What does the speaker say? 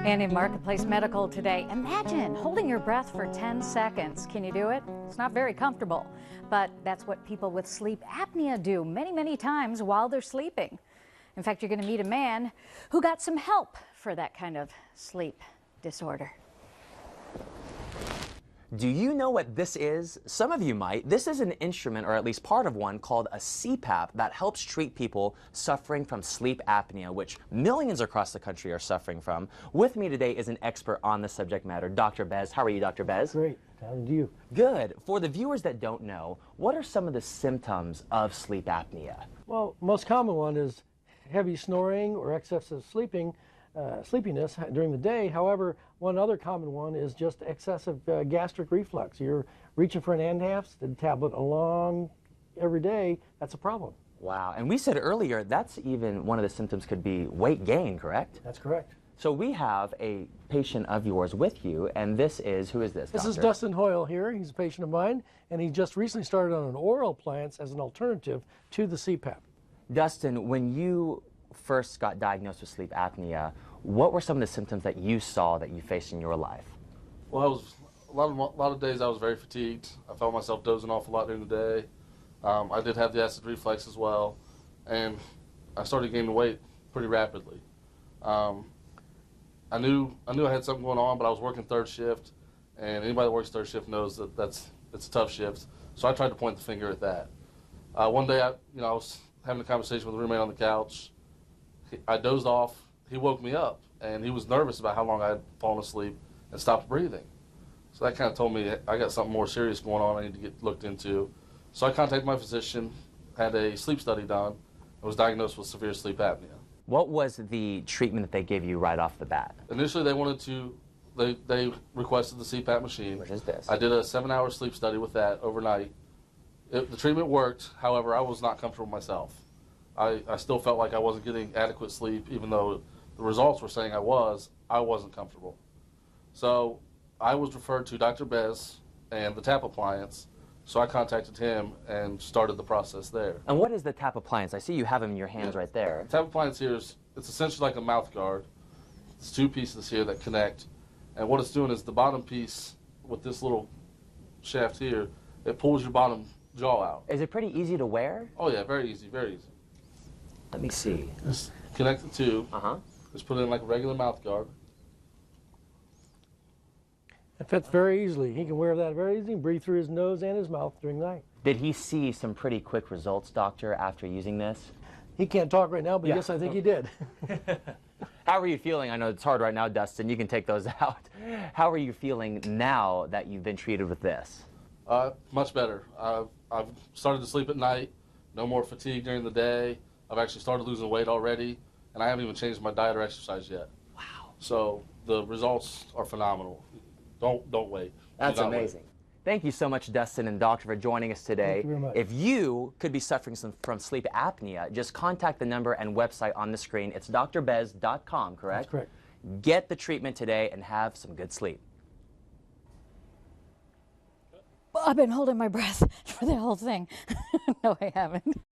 And in Marketplace Medical today, imagine holding your breath for 10 seconds. Can you do it? It's not very comfortable, but that's what people with sleep apnea do many, many times while they're sleeping. In fact, you're going to meet a man who got some help for that kind of sleep disorder. Do you know what this is? Some of you might. This is an instrument, or at least part of one, called a CPAP that helps treat people suffering from sleep apnea, which millions across the country are suffering from. With me today is an expert on the subject matter, Dr. Bez. How are you, Dr. Bez? Great. How do you? Good. For the viewers that don't know, what are some of the symptoms of sleep apnea? Well, most common one is heavy snoring or excessive sleepiness during the day. However, one other common one is just excessive gastric reflux. You're reaching for an antacid tablet along every day. That's a problem. Wow. And we said earlier that's even one of the symptoms could be weight gain, correct? That's correct. So we have a patient of yours with you, and this is, who is this, This doctor? is Dustin Hoyle here. He's a patient of mine, and he just recently started on an oral appliance as an alternative to the CPAP. Dustin, when you first got diagnosed with sleep apnea, what were some of the symptoms that you saw that you faced in your life? Well, I was a lot of days I was very fatigued. I felt myself dozing off a lot during the day. I did have the acid reflux as well, and I started gaining weight pretty rapidly. I knew I had something going on, but I was working third shift, and anybody that works third shift knows that it's a tough shift. So I tried to point the finger at that. One day, I was having a conversation with a roommate on the couch. I dozed off. He woke me up, and he was nervous about how long I had fallen asleep and stopped breathing. So that kind of told me I got something more serious going on I need to get looked into. So I contacted my physician, had a sleep study done, and was diagnosed with severe sleep apnea. What was the treatment that they gave you right off the bat? Initially, they requested the CPAP machine. Which is this? I did a 7-hour sleep study with that overnight. The treatment worked, however, I was not comfortable myself. I still felt like I wasn't getting adequate sleep, even though the results were saying I wasn't comfortable. So I was referred to Dr. Bez and the TAP appliance, so I contacted him and started the process there. And what is the TAP appliance? I see you have them in your hands right there. The TAP appliance here it's essentially like a mouth guard. It's two pieces here that connect, and what it's doing is the bottom piece with this little shaft here, it pulls your bottom jaw out. Is it pretty easy to wear? Oh yeah, very easy, very easy. Let me see. Just connect the two. Just put it in like a regular mouth guard. It fits very easily. He can wear that very easily and breathe through his nose and his mouth during the night. Did he see some pretty quick results, doctor, after using this? He can't talk right now, but Yeah. yes, I think he did. How are you feeling? I know it's hard right now, Dustin. You can take those out. How are you feeling now that you've been treated with this? Much better. I've started to sleep at night. No more fatigue during the day. I've actually started losing weight already, and I haven't even changed my diet or exercise yet. Wow. So the results are phenomenal. Don't wait. That's amazing. Thank you so much, Dustin and Doctor, for joining us today. Thank you very much. If you could be suffering from sleep apnea, just contact the number and website on the screen. It's drbez.com, correct? That's correct. Get the treatment today and have some good sleep. I've been holding my breath for the whole thing. No, I haven't.